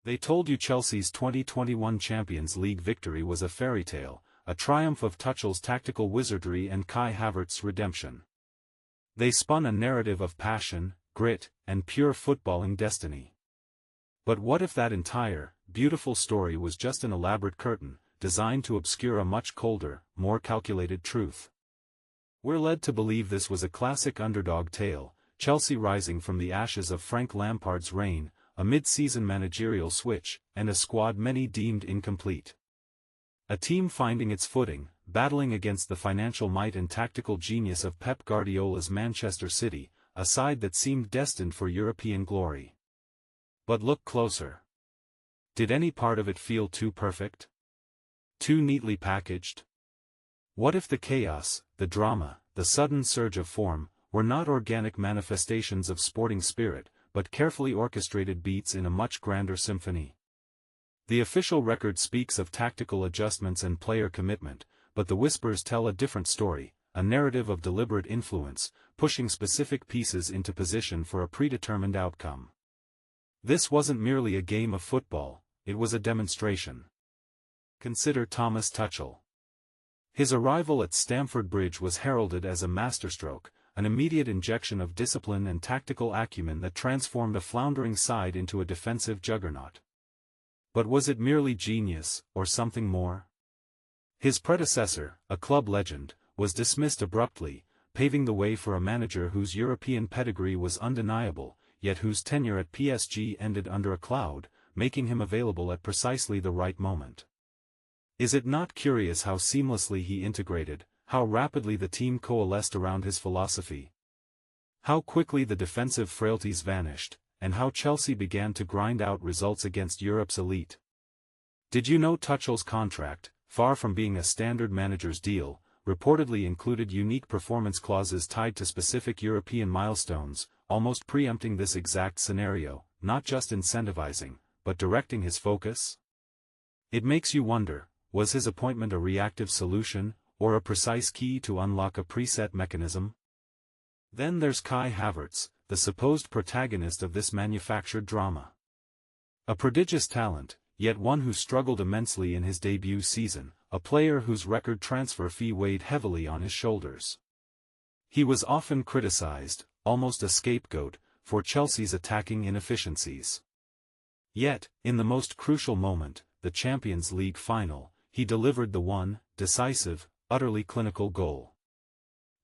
They told you Chelsea's 2021 Champions League victory was a fairy tale, a triumph of Tuchel's tactical wizardry and Kai Havertz's redemption. They spun a narrative of passion, grit, and pure footballing destiny. But what if that entire, beautiful story was just an elaborate curtain, designed to obscure a much colder, more calculated truth? We're led to believe this was a classic underdog tale, Chelsea rising from the ashes of Frank Lampard's reign, a mid-season managerial switch, and a squad many deemed incomplete. A team finding its footing, battling against the financial might and tactical genius of Pep Guardiola's Manchester City, a side that seemed destined for European glory. But look closer. Did any part of it feel too perfect? Too neatly packaged? What if the chaos, the drama, the sudden surge of form, were not organic manifestations of sporting spirit, but carefully orchestrated beats in a much grander symphony? The official record speaks of tactical adjustments and player commitment, but the whispers tell a different story, a narrative of deliberate influence, pushing specific pieces into position for a predetermined outcome. This wasn't merely a game of football, it was a demonstration. Consider Thomas Tuchel. His arrival at Stamford Bridge was heralded as a masterstroke, an immediate injection of discipline and tactical acumen that transformed a floundering side into a defensive juggernaut. But was it merely genius, or something more? His predecessor, a club legend, was dismissed abruptly, paving the way for a manager whose European pedigree was undeniable, yet whose tenure at PSG ended under a cloud, making him available at precisely the right moment. Is it not curious how seamlessly he integrated, how rapidly the team coalesced around his philosophy? How quickly the defensive frailties vanished, and how Chelsea began to grind out results against Europe's elite? Did you know Tuchel's contract, far from being a standard manager's deal, reportedly included unique performance clauses tied to specific European milestones, almost preempting this exact scenario, not just incentivizing, but directing his focus? It makes you wonder, was his appointment a reactive solution, or a precise key to unlock a preset mechanism? Then there's Kai Havertz, the supposed protagonist of this manufactured drama. A prodigious talent, yet one who struggled immensely in his debut season, a player whose record transfer fee weighed heavily on his shoulders. He was often criticized, almost a scapegoat, for Chelsea's attacking inefficiencies. Yet, in the most crucial moment, the Champions League final, he delivered the one, decisive, utterly clinical goal.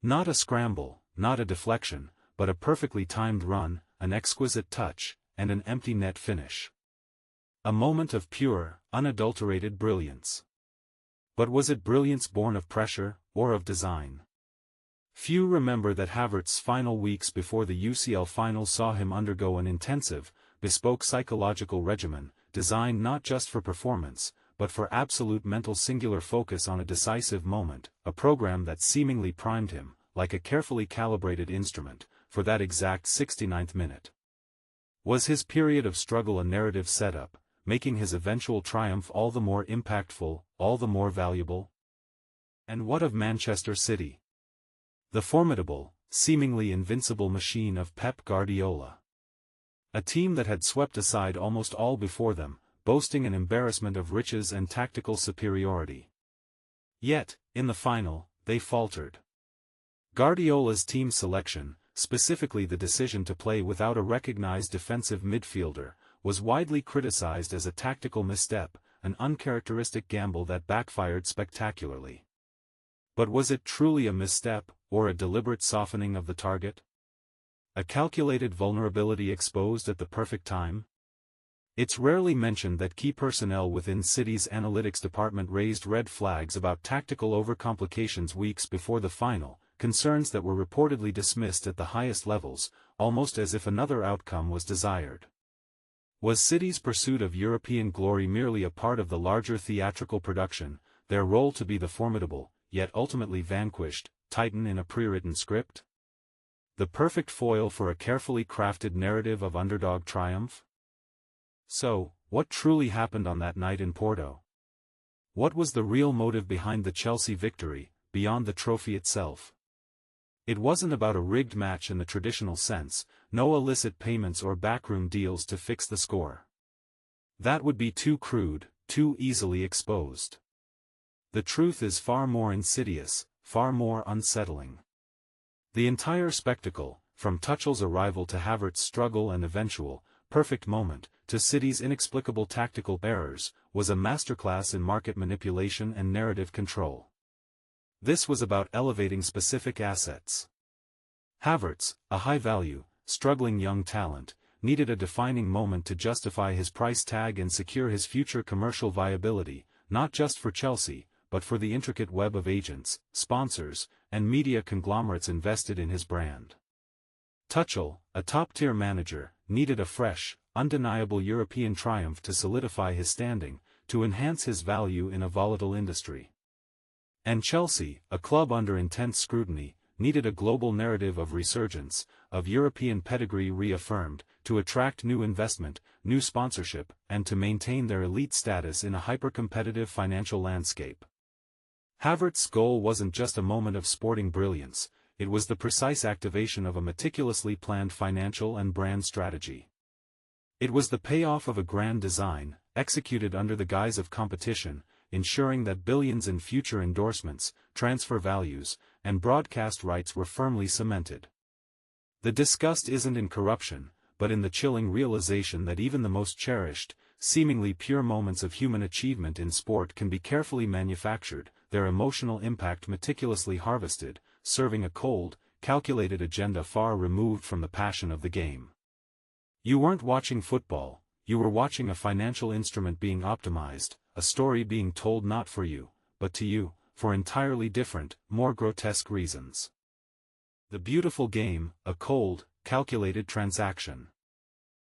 Not a scramble, not a deflection, but a perfectly timed run, an exquisite touch, and an empty net finish. A moment of pure, unadulterated brilliance. But was it brilliance born of pressure, or of design? Few remember that Havertz's final weeks before the UCL final saw him undergo an intensive, bespoke psychological regimen, designed not just for performance, but for absolute mental singular focus on a decisive moment, a program that seemingly primed him, like a carefully calibrated instrument, for that exact 69th minute. Was his period of struggle a narrative setup, making his eventual triumph all the more impactful, all the more valuable? And what of Manchester City? The formidable, seemingly invincible machine of Pep Guardiola. A team that had swept aside almost all before them, boasting an embarrassment of riches and tactical superiority. Yet, in the final, they faltered. Guardiola's team selection, specifically the decision to play without a recognized defensive midfielder, was widely criticized as a tactical misstep, an uncharacteristic gamble that backfired spectacularly. But was it truly a misstep, or a deliberate softening of the target? A calculated vulnerability exposed at the perfect time? It's rarely mentioned that key personnel within City's analytics department raised red flags about tactical overcomplications weeks before the final, concerns that were reportedly dismissed at the highest levels, almost as if another outcome was desired. Was City's pursuit of European glory merely a part of the larger theatrical production, their role to be the formidable, yet ultimately vanquished, titan in a pre-written script? The perfect foil for a carefully crafted narrative of underdog triumph? So, what truly happened on that night in Porto? What was the real motive behind the Chelsea victory, beyond the trophy itself? It wasn't about a rigged match in the traditional sense, no illicit payments or backroom deals to fix the score. That would be too crude, too easily exposed. The truth is far more insidious, far more unsettling. The entire spectacle, from Tuchel's arrival to Havertz's struggle and eventual, perfect moment, to City's inexplicable tactical errors, was a masterclass in market manipulation and narrative control. This was about elevating specific assets. Havertz, a high-value, struggling young talent, needed a defining moment to justify his price tag and secure his future commercial viability, not just for Chelsea, but for the intricate web of agents, sponsors, and media conglomerates invested in his brand. Tuchel, a top-tier manager, needed a fresh, undeniable European triumph to solidify his standing, to enhance his value in a volatile industry. And Chelsea, a club under intense scrutiny, needed a global narrative of resurgence, of European pedigree reaffirmed, to attract new investment, new sponsorship, and to maintain their elite status in a hyper-competitive financial landscape. Havertz's goal wasn't just a moment of sporting brilliance, it was the precise activation of a meticulously planned financial and brand strategy. It was the payoff of a grand design, executed under the guise of competition, ensuring that billions in future endorsements, transfer values, and broadcast rights were firmly cemented. The disgust isn't in corruption, but in the chilling realization that even the most cherished, seemingly pure moments of human achievement in sport can be carefully manufactured, their emotional impact meticulously harvested, serving a cold, calculated agenda far removed from the passion of the game. You weren't watching football, you were watching a financial instrument being optimized, a story being told not for you, but to you, for entirely different, more grotesque reasons. The beautiful game, a cold, calculated transaction.